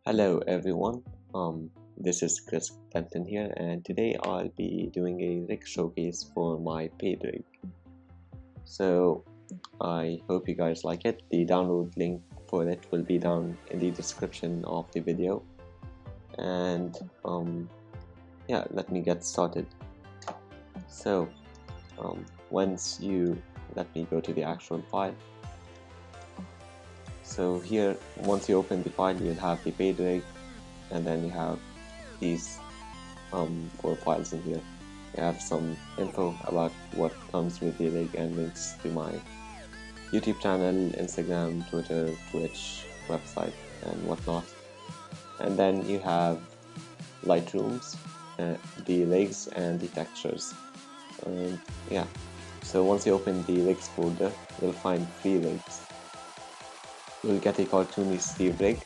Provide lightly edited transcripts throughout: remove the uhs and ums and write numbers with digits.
Hello everyone, this is Crisk Dentin here, and today I'll be doing a rig showcase for my paid rig. So I hope you guys like it. The download link for it will be down in the description of the video. And yeah, let me get started. So once you let me go to the actual file. So here, once you open the file, you'll have the paid rig, and then you have these 4 files in here. I have some info about what comes with the rig and links to my YouTube channel, Instagram, Twitter, Twitch, website, and whatnot. And then you have Lightrooms, the rigs, and the textures. And yeah, so once you open the rigs folder, you'll find 3 rigs. You'll get a Cartoony Steve rig,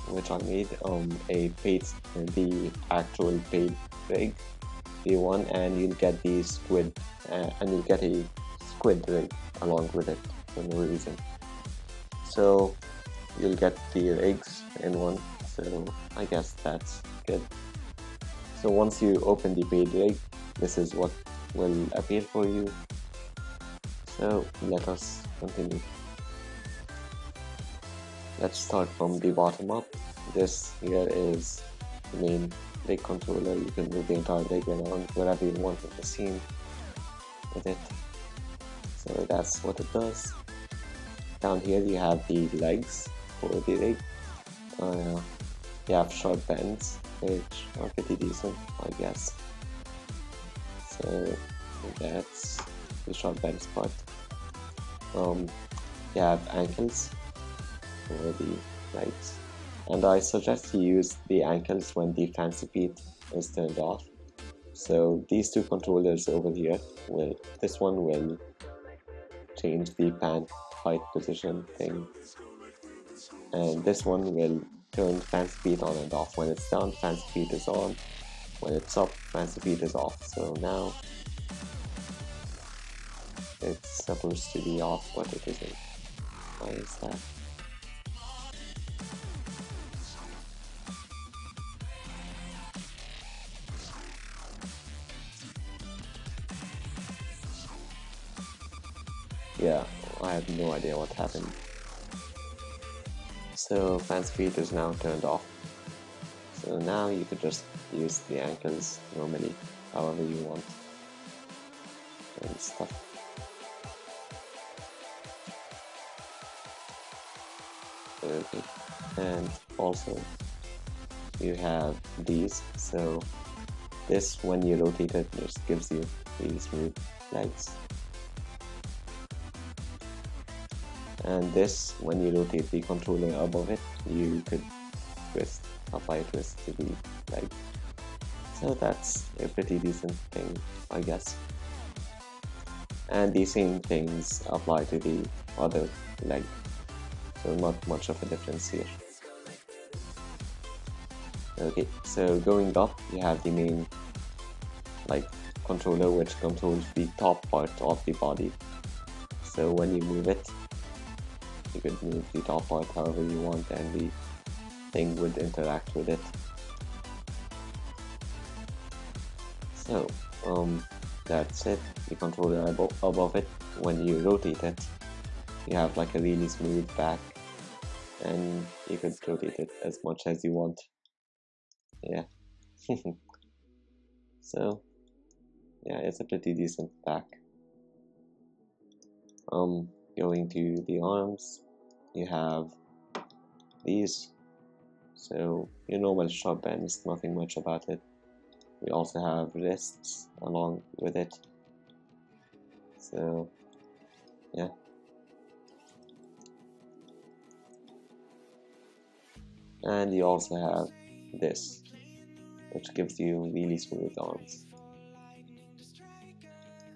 which I made, the actual paid rig, the one, and you'll get the squid, and you'll get a squid rig along with it for no reason. So you'll get the rigs in one, so I guess that's good. So once you open the paid rig, this is what will appear for you. So let us continue. Let's start from the bottom up. This here is the main rig controller. You can move the entire rig around wherever you want in the scene with it. So that's what it does. Down here you have the legs for the rig. You have sharp bends, which are pretty decent, I guess. So that's the sharp bends part. You have ankles for the legs, and I suggest you use the ankles when the fancy feet is turned off. So these 2 controllers over here this one will change the pant height position thing, and this one will turn fancy feet on and off. When it's down, fancy feet is on. When it's up, fancy feet is off. So now it's supposed to be off, but it isn't. Why is that? Yeah, I have no idea what happened. So fancy feet is now turned off. So now you could just use the ankles normally, however you want, and stuff. Okay, and also you have these. So this, when you rotate it, just gives you really smooth legs. And this, when you rotate the controller above it, you could apply a twist to the leg. So that's a pretty decent thing, I guess. And the same things apply to the other leg, so not much of a difference here. Okay, so going up, you have the main controller, which controls the top part of the body. So when you move it, you could move the top part however you want, and the thing would interact with it. So that's it. The controller above it, when you rotate it, you have like a really smooth back, and you could rotate it as much as you want. Yeah. So yeah, it's a pretty decent back. Going to the arms, you have these. So your normal sharp bends, nothing much about it. We also have wrists along with it. So yeah. And you also have this, which gives you really smooth arms.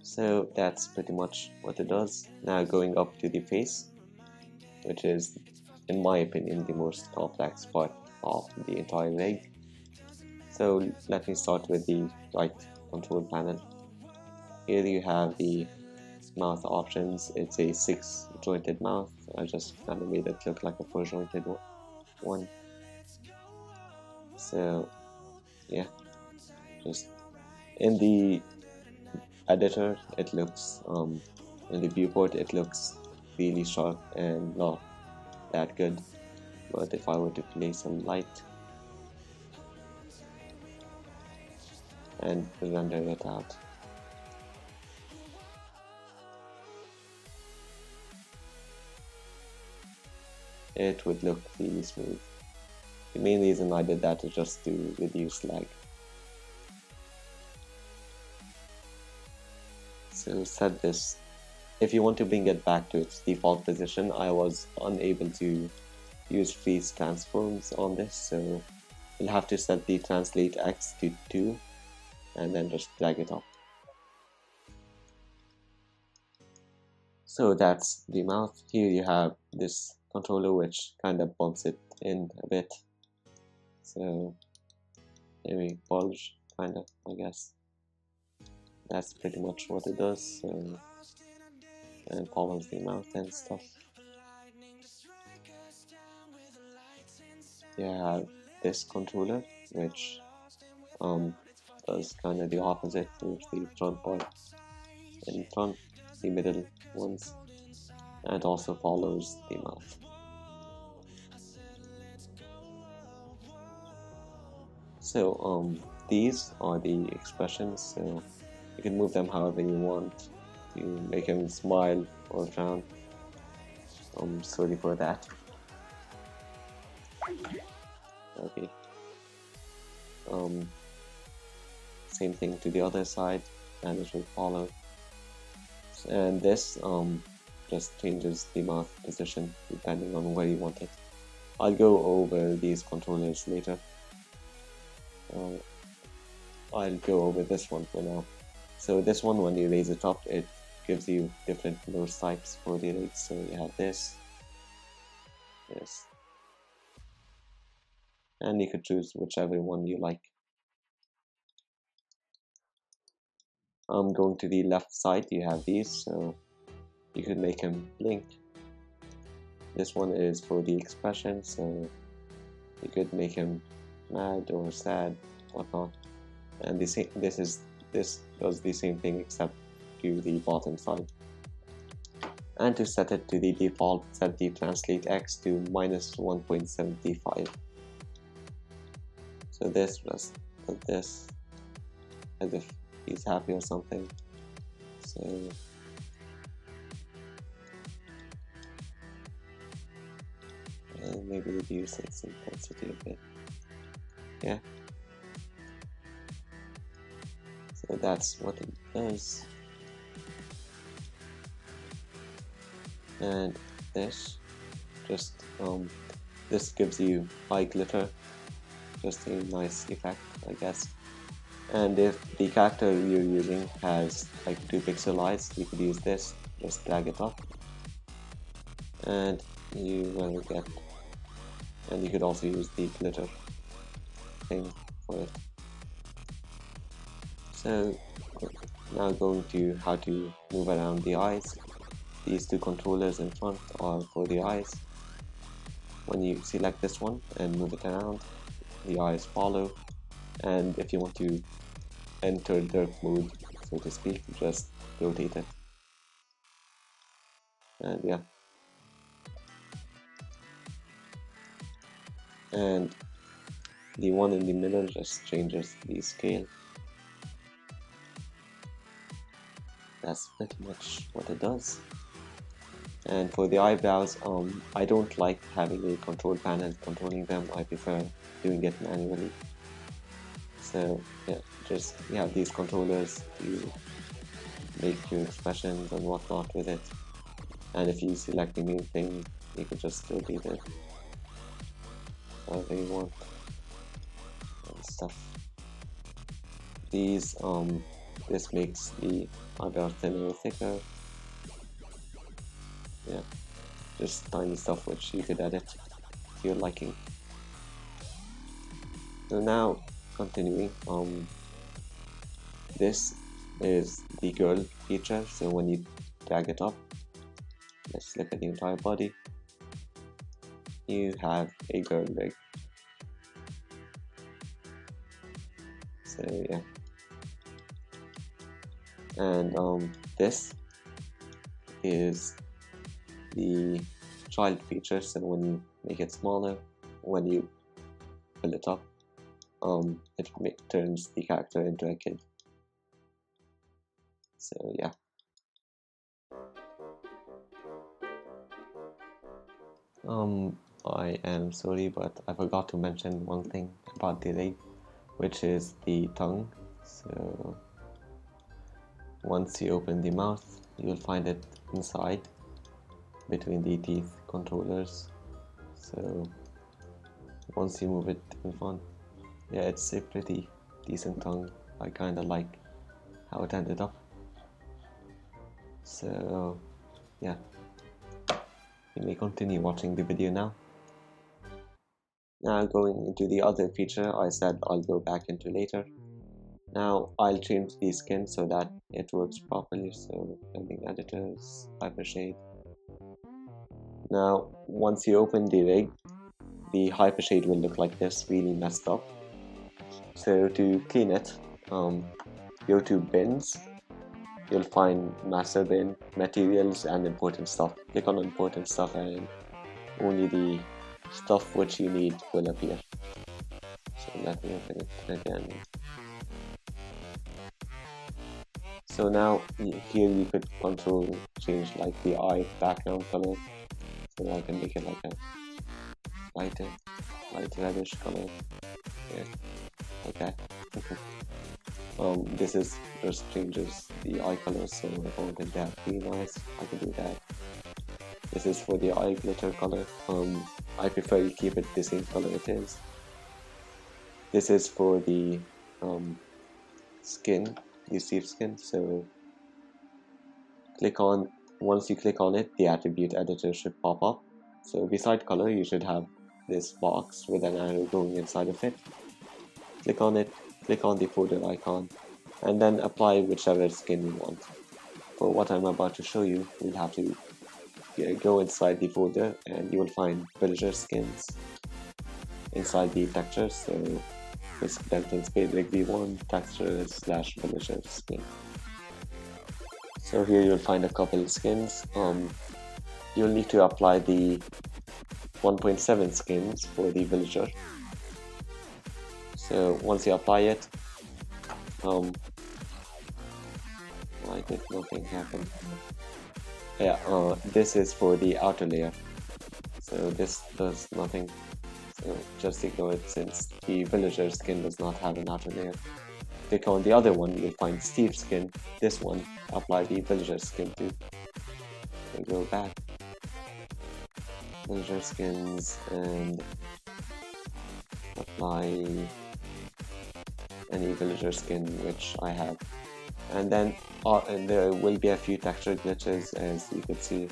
So that's pretty much what it does. Now going up to the face, which is, in my opinion, the most complex part of the entire rig. So let me start with the right control panel. Here you have the mouth options. It's a 6-jointed mouth. I just kind of made it look like a 4-jointed one. So yeah, just in the editor it looks in the viewport it looks really sharp and not that good, but if I were to play some light and render it out, it would look really smooth. The main reason I did that is just to reduce lag. So set this. If you want to bring it back to its default position, I was unable to use freeze transforms on this, so you'll have to set the translate x to 2 and then just drag it up. So that's the mouth. Here you have this controller which kind of bumps it in a bit. So maybe bulge, kind of, I guess. That's pretty much what it does. So, and follows the mouth and stuff. You have this controller which does kind of the opposite, moves the front part in front, the middle ones, and also follows the mouth. So these are the expressions, so you can move them however you want. You make them smile or frown. Sorry for that. Okay. Same thing to the other side, and it will follow. And this just changes the mouth position depending on where you want it. I'll go over these controllers later. I'll go over this one for now. So this one, when you raise it up, it gives you different nose types for the legs. So you have this, and you could choose whichever one you like. Going to the left side, you have these, so you could make them blink. This one is for the expression, so you could make him mad or sad, whatnot. And this does the same thing except to the bottom side. And to set it to the default, set the translate x to -1.75. So this, just put this as if he's happy or something. So and maybe reduce its intensity a bit. Yeah. So that's what it does. And this just this gives you eye glitter, just a nice effect, I guess. And if the character you're using has like 2 pixel eyes, you could use this, just drag it up, and you will get, and you could also use the glitter thing for it. So now going to how to move around the eyes. These 2 controllers in front are for the eyes. When you select this one and move it around, the eyes follow, and if you want to enter dark mode, so to speak, just rotate it. And yeah. And the one in the middle just changes the scale. That's pretty much what it does. And for the eyebrows, I don't like having a control panel controlling them. I prefer doing it manually. So yeah, just you have these controllers, you make your expressions and whatnot with it. And if you select the main thing, you can just rotate it however you want and stuff. These this makes the eyebrow thinner or thicker. Yeah, just tiny stuff which you could edit to your liking. So now continuing, this is the girl feature. So when you drag it up, let's look at the entire body, you have a girl leg. So yeah, and this is the child feature. So when you make it smaller, when you fill it up, it turns the character into a kid. So yeah. I am sorry, but I forgot to mention one thing about the leg, which is the tongue. So once you open the mouth, you'll find it inside between the teeth controllers. So once you move it in front, yeah, it's a pretty decent tongue. I kinda like how it ended up. So yeah, you may continue watching the video now. Now going into the other feature I said I'll go back into later. Now I'll change the skin so that it works properly. So blending editors, hypershade. Now once you open the rig, the hypershade will look like this, really messed up. So to clean it, go to bins. You'll find master bin, materials, and important stuff. Click on important stuff and only the stuff which you need will appear. So let me open it again. So now here you could control change like the eye background color. So I can make it like a light reddish color. Yeah, like that. This is just changes the eye color. So if I wanted that green eyes, I can do that. This is for the eye glitter color. I prefer you keep it the same color it is. This is for the skin, the Steve skin. So once you click on it, the attribute editor should pop up. So beside color, you should have this box with an arrow going inside of it. Click on it, click on the folder icon, and then apply whichever skin you want. For what I'm about to show you, you'll have to go inside the folder and you will find villager skins inside the texture. So Crisk Dentin Spade V1 texture / villager skin. So here you'll find a couple skins. You'll need to apply the 1.7 skins for the villager. So once you apply it, why did nothing happen? Yeah, this is for the outer layer. So this does nothing. So just ignore it since the villager skin does not have an outer layer. Click on the other one, you'll find Steve skin. This one, apply the villager skin to. So go back. Villager skins and apply any villager skin which I have. And then and there will be a few texture glitches as you can see.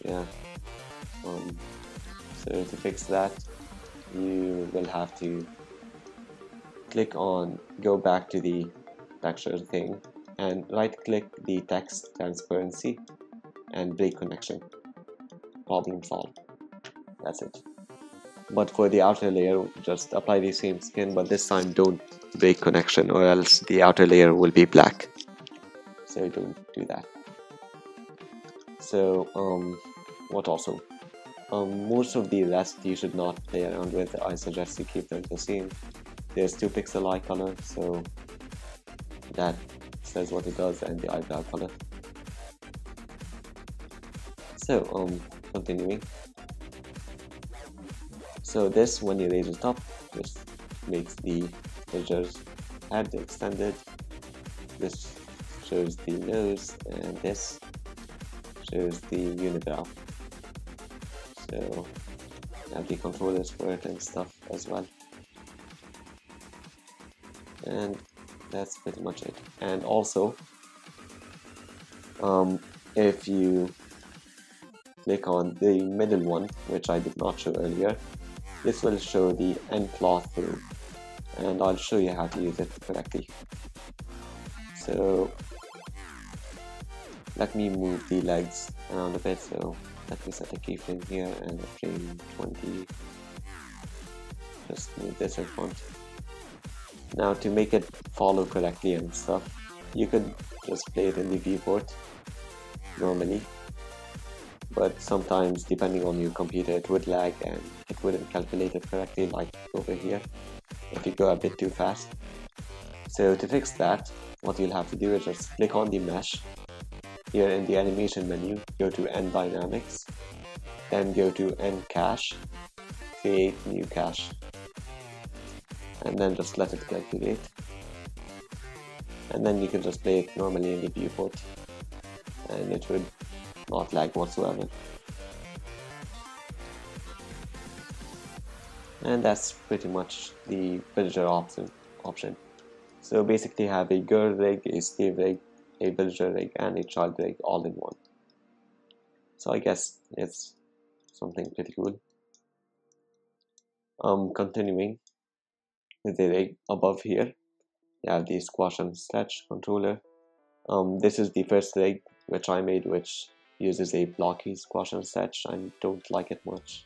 Yeah. So to fix that, you will have to go back to the texture thing and right click the text transparency and break connection. Problem solved. That's it. But for the outer layer, just apply the same skin, but this time don't break connection or else the outer layer will be black. So don't do that. So what also? Most of the rest you should not play around with. I suggest you keep them the same. There's 2 pixel eye color, so that says what it does, and the eyebrow color. So continuing. So this, when you raise it up, just makes the edges head extended. This shows the nose, and this shows the unibrow. So you have the controllers for it and stuff as well. And that's pretty much it. And also, if you click on the middle one, which I did not show earlier, this will show the end cloth through, and I'll show you how to use it correctly. So let me move the legs around a bit. So let me set a keyframe here and a frame 20. Just move this in front. Now to make it follow correctly and stuff, you could just play it in the viewport normally, but sometimes depending on your computer it would lag and it wouldn't calculate it correctly, like over here if you go a bit too fast. So to fix that, what you'll have to do is just click on the mesh. Here in the animation menu, go to End Dynamics, then go to End Cache, create new cache, and then just let it calculate. And then you can just play it normally in the viewport, and it would not lag whatsoever. And that's pretty much the villager option. So basically have a girl rig, a slave rig, a villager rig, and a child rig all in one. So I guess it's something pretty cool. Continuing with the rig above here, you have the squash and stretch controller. This is the first rig which I made, which uses a blocky squash and stretch. I don't like it much,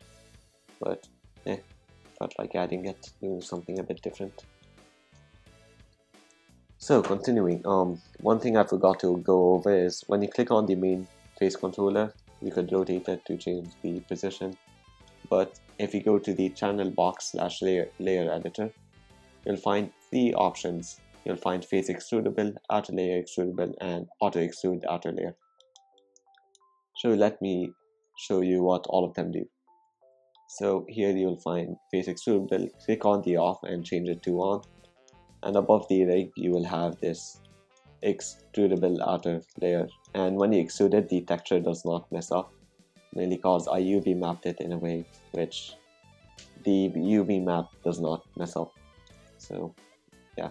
but felt like adding it, doing something a bit different. So continuing, one thing I forgot to go over is when you click on the main face controller, you could rotate it to change the position. But if you go to the channel box / layer editor, you'll find 3 options. You'll find face extrudable, outer layer extrudable, and auto extrude outer layer. So let me show you what all of them do. So here you'll find face extrudable, click on the off and change it to on. And above the rig you will have this extrudable outer layer, and when you extrude it, the texture does not mess up, mainly because I UV mapped it in a way which the UV map does not mess up. So yeah,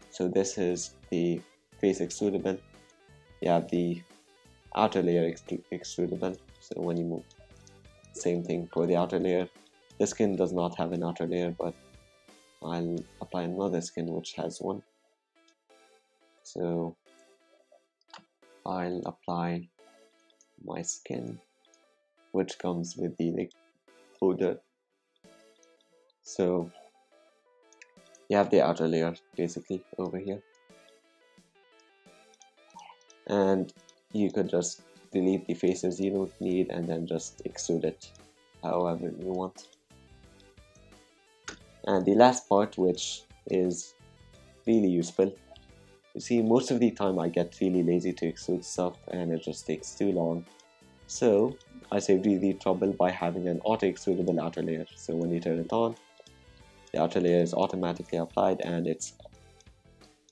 so this is the face extrudable. You have the outer layer extrudable, so when you move, same thing for the outer layer. The skin does not have an outer layer, but I'll apply another skin which has one. So I'll apply my skin which comes with the folder. So you have the outer layer basically over here, and you could just delete the faces you don't need and then just extrude it however you want. And the last part, which is really useful, you see, most of the time I get really lazy to extrude stuff and it just takes too long. So I saved you the trouble by having an auto extrudable outer layer. So when you turn it on, the outer layer is automatically applied, and it's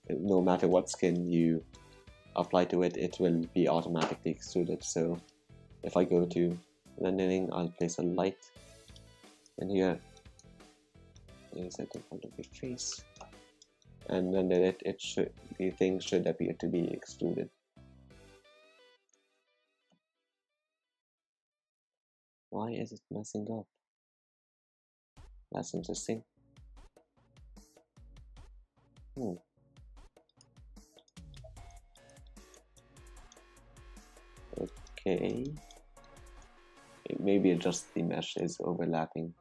no matter what skin you apply to it, it will be automatically extruded. So if I go to rendering, I'll place a light, and here is it in front of the face, and render it. The thing should appear to be extruded. Why is it messing up? That's interesting. Okay, maybe just the mesh is overlapping.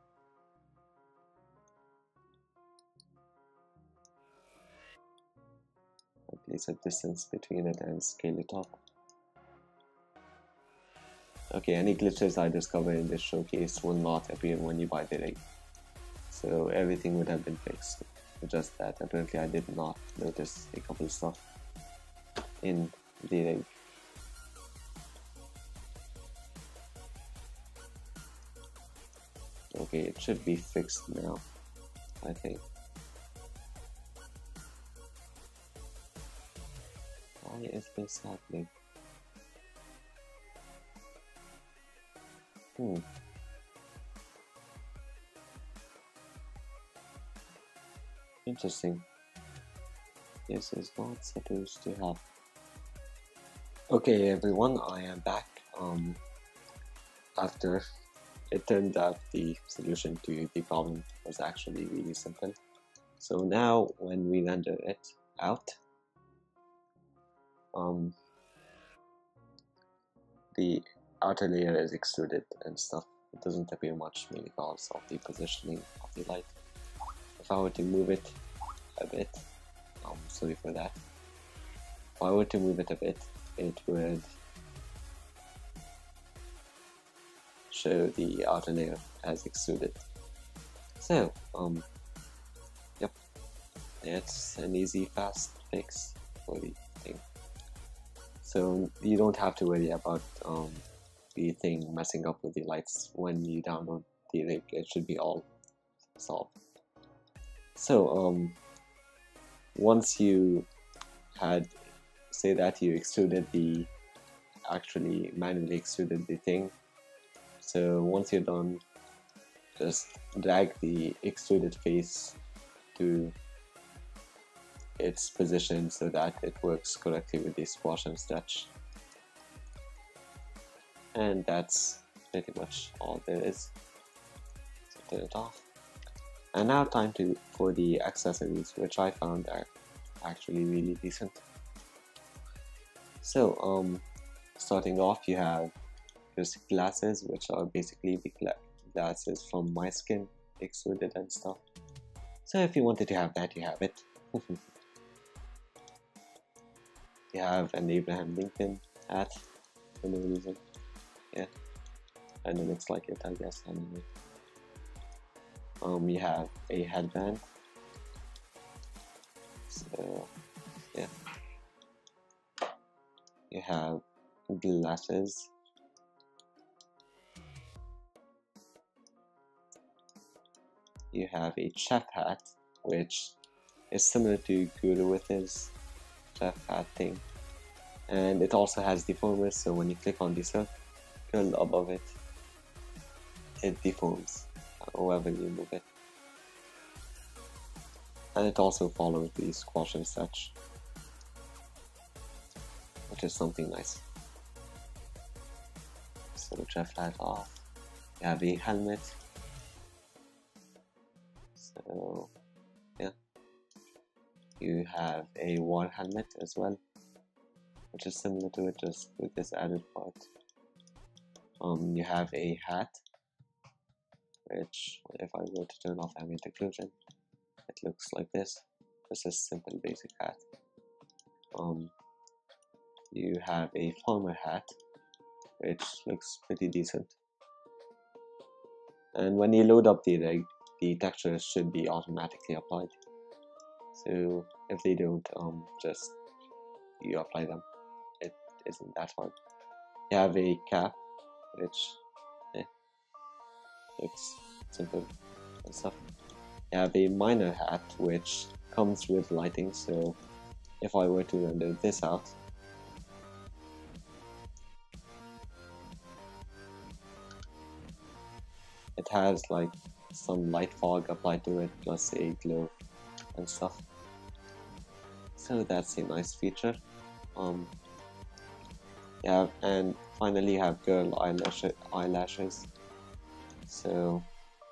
I'll place a distance between it and scale it up. Okay, any glitches I discover in this showcase will not appear when you buy the rig. So everything would have been fixed. Just that apparently I did not notice a couple stuff in the rig. Okay, it should be fixed now, I think. Why is this happening? Interesting. This is not supposed to happen. Okay everyone, I am back. After it turned out the solution to the problem was actually really simple. So now when we render it out, the outer layer is extruded and stuff. It doesn't appear much mainly because of the positioning of the light. If I were to move it, a bit. Sorry for that. If I were to move it a bit, it would show the outer layer as extruded. So, yep, it's an easy, fast fix for the thing. So you don't have to worry about the thing messing up with the lights when you download the rig. It should be all solved. So once you had, say that you extruded the, actually manually extruded the thing, so once you're done, just drag the extruded face to its position so that it works correctly with the squash and stretch. And that's pretty much all there is. So turn it off. And now time for the accessories, which I found are actually really decent. So starting off, you have Crisk glasses, which are basically the glasses from my skin, extruded and stuff. So if you wanted to have that, you have it. You have an Abraham Lincoln hat for no reason. Yeah, and it looks like it, I guess. Anyway, you have a headband. So yeah, you have glasses. You have a chef hat, which is similar to Guru with his chef hat thing, and it also has deformers, so when you click on the circle above it, it deforms however you move it, and it also follows the squash and stretch, which is something nice. So chef hat off. You have a helmet. So yeah, you have a war helmet as well, which is similar to it, just with this added part. You have a hat, which if I were to turn off ambient occlusion, it looks like this. This is simple basic hat. You have a farmer hat, which looks pretty decent. And when you load up the rig, the textures should be automatically applied. So if they don't, just you apply them. It isn't that hard. You have a cap, which looks simple and stuff. You have a miner hat, which comes with lighting. So if I were to render this out, it has like some light fog applied to it, plus a glow and stuff. So that's a nice feature. Yeah, and finally you have girl eyelashes. So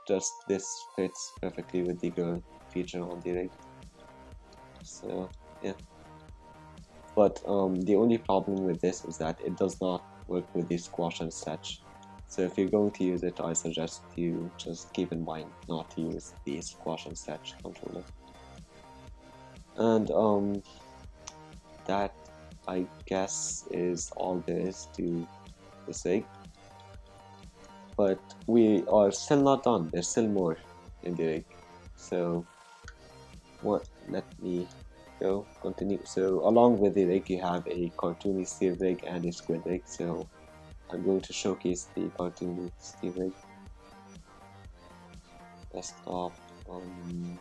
just this fits perfectly with the girl feature on the rig. So yeah. But the only problem with this is that it does not work with the squash and stretch. So if you're going to use it, I suggest you just keep in mind not to use the squash and stretch controller. And that, I guess, is all there is to this rig. But we are still not done. There's still more in the rig. So let me go continue. So along with the rig, you have a Cartoony steel rig and a squid rig. So I'm going to showcase the Cartoony steel rig. Desktop on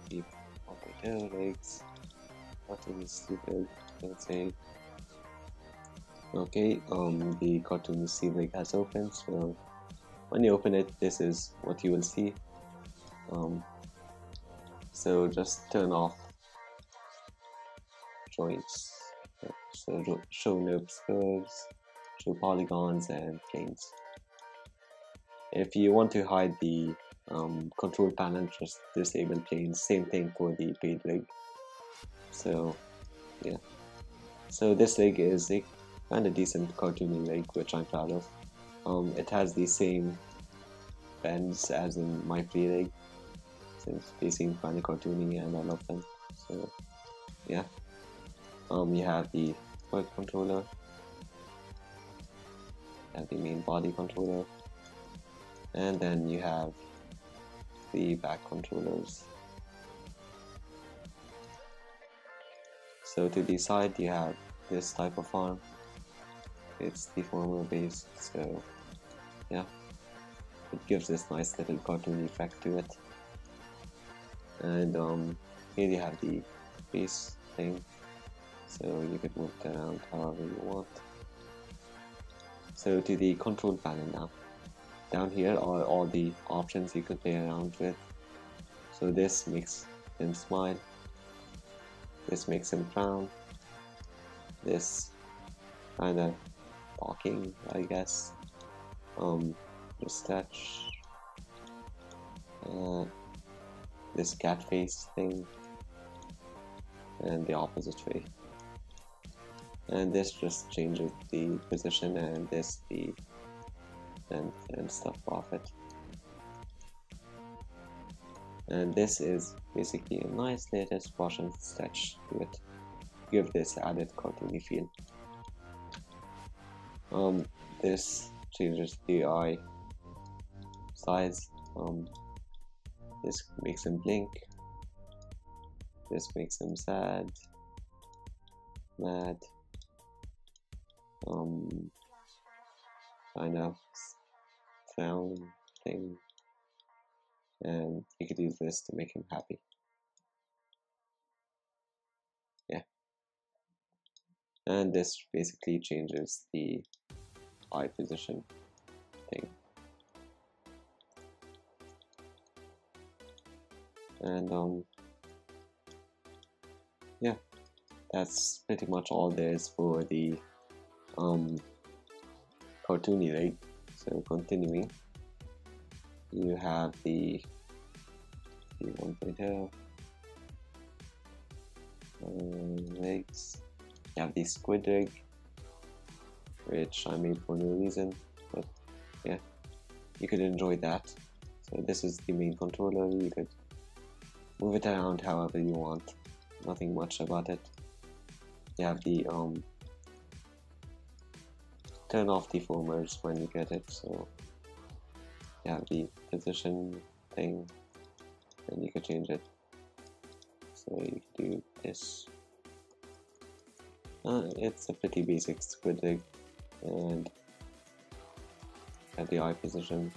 the operator rigs. Cartoony steel rig. Let's say. Okay, the Cartoony steel rig has opened. So when you open it, this is what you will see. So just turn off joints. So show NURBS curves, show polygons and planes. If you want to hide the control panel, just disable planes. Same thing for the paid rig. So yeah. So this rig is a kind of decent Cartoony rig, which I'm proud of. It has the same bends as in my free rig, since they seem kind of cartoony and I love them. So yeah, you have the foot controller, you have the main body controller, and then you have the back controllers. So to the side you have this type of arm. It's deformer based, so yeah, it gives this nice little cartoon effect to it. And here you have the base thing, so you could move it around however you want. So to the control panel now. Down here are all the options you could play around with. So this makes him smile, this makes him frown, this kind of talking, I guess, just touch, this cat face thing, and the opposite way. And this just changes the position, and this the length and stuff of it. And this is basically a nice latest brush and sketch to it, give this added cartoony feel. This changes the eye size. This makes him blink. This makes him sad, mad, kind of frown thing, and you could use this to make him happy. Yeah, and this basically changes the eye position thing. And yeah, that's pretty much all there is for the cartoony leg. So continuing, you have the 1.0 legs. You have the squid rig, which I made for no reason, but yeah, you could enjoy that. So this is the main controller. You could move it around however you want, nothing much about it. You have the turn off deformers when you get it, so you have the position thing, and you could change it. So you can do this. It's a pretty basic squid rig, and have the eye position.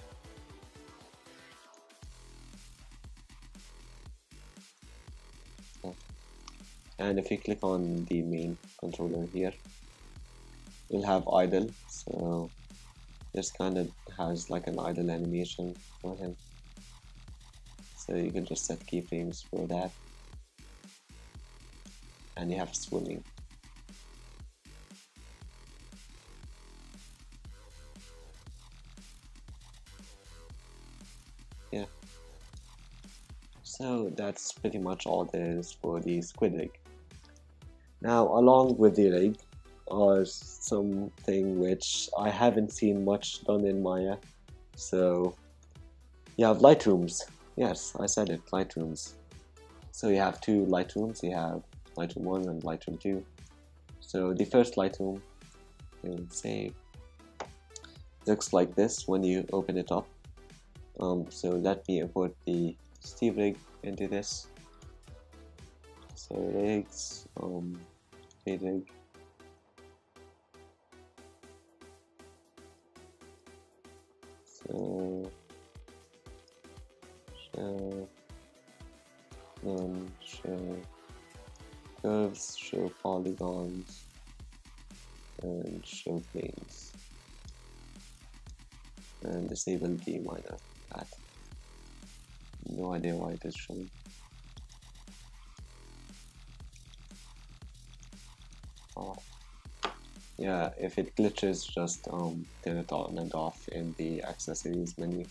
And if you click on the main controller here, you'll have idle, so this kind of has like an idle animation for him, so you can just set keyframes for that. And you have swimming. Yeah, so that's pretty much all there is for the squid rig. Now along with the rig are something which I haven't seen much done in Maya. So you have Lightrooms. Yes, I said it, Lightrooms. So you have two Lightrooms. You have Lightroom 1 and Lightroom 2. So the first Lightroom, and save, looks like this when you open it up. So let me import the Steve rig into this. So rigs, rig. So show, show curves, show polygons, and show planes, and disable the minor path. No idea why it is showing. Oh. Yeah, if it glitches, just turn it on and off in the accessories menu,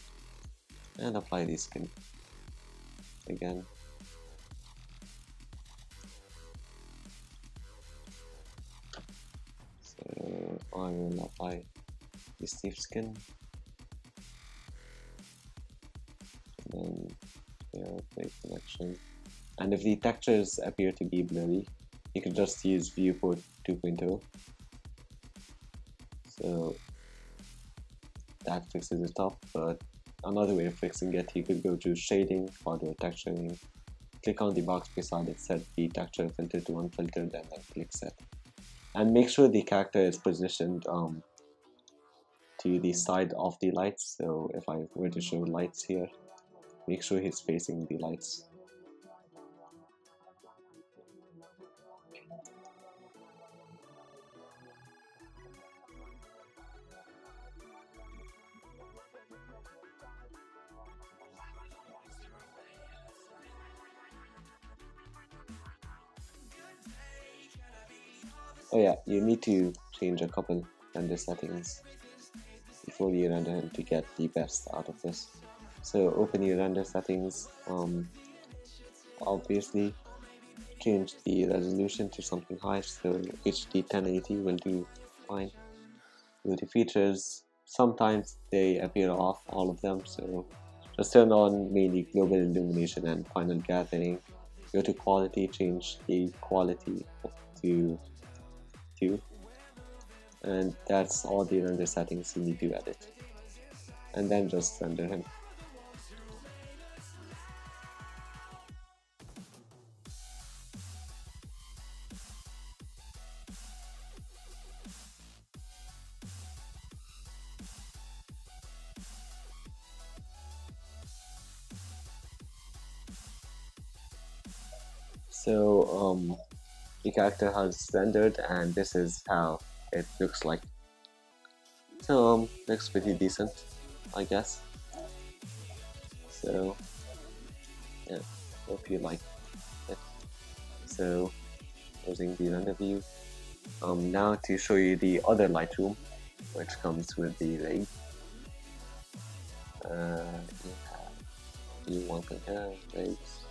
and apply the skin again. So I will apply the Steve skin, and then yeah, click connection. And if the textures appear to be blurry, you can just use viewport 2.0. So that fixes it up. But another way of fixing it, you could go to shading, hardware texturing, click on the box beside it, set the texture filter to unfiltered, and then click set. And make sure the character is positioned to the side of the lights. So if I were to show lights here, make sure he's facing the lights. Oh yeah, you need to change a couple render settings before you render him to get the best out of this. So open your render settings, obviously change the resolution to something high, so HD 1080 will do fine. Go to features, sometimes they appear off, all of them, so just turn on mainly global illumination and final gathering. Go to quality, change the quality to 2, and that's all the render settings you need to edit, and then just render him. So the character has rendered, and this is how it looks like. So looks pretty decent, I guess. So yeah, hope you like it. So closing the render view. Now to show you the other Lightroom, which comes with the rig. You want to have rigs,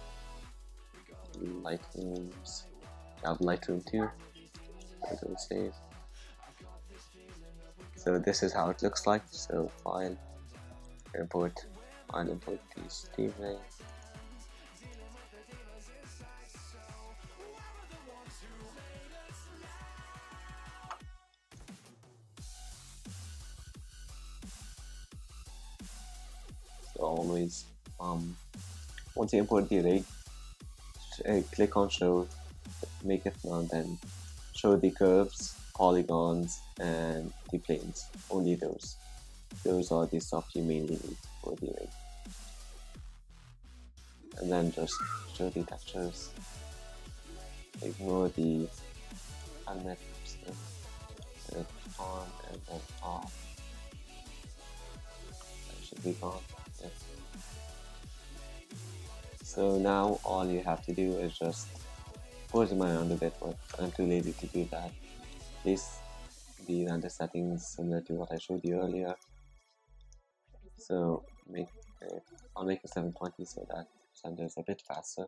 Lightrooms. You have Lightroom 2. It'll save. So this is how it looks like. So file, import, I'll import the Steam rig. So always, once you import the rig, click on show, make it now, then show the curves, polygons, and the planes. Only those. Those are the stuff you mainly need for the rig. And then just show the textures. Ignore the helmet stuff. Put it on and then off. That should be gone. Yeah. So now all you have to do is just pose my around a bit, but I'm too lazy to do that. Please the render settings similar to what I showed you earlier. So I'll make it 720 so that renders a bit faster.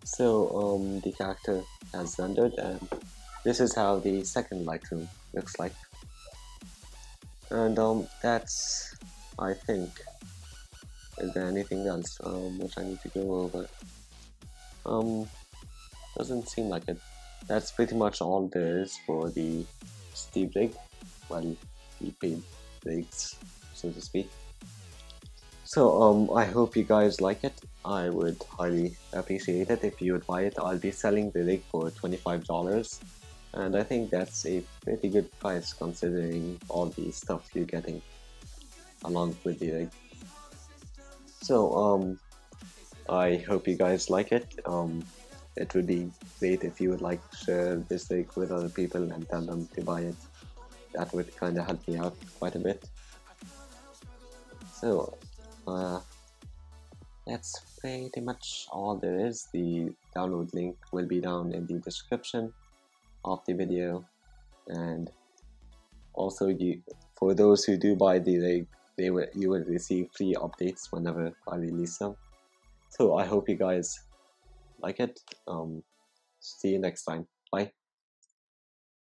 So the character has rendered, and this is how the second Lightroom looks like. And that's, I think, is there anything else which I need to go over? Doesn't seem like it. That's pretty much all there is for the Steve rig. Well, the paid rigs, so to speak. So I hope you guys like it. I would highly appreciate it if you would buy it. I'll be selling the rig for $25, and I think that's a pretty good price considering all the stuff you're getting along with the rig. So I hope you guys like it. It would be great if you would like to share this rig with other people and tell them to buy it. That would kind of help me out quite a bit. So that's pretty much all there is. The download link will be down in the description of the video, and also for those who do buy the rig, you will receive free updates whenever I release them. So I hope you guys like it. See you next time. Bye.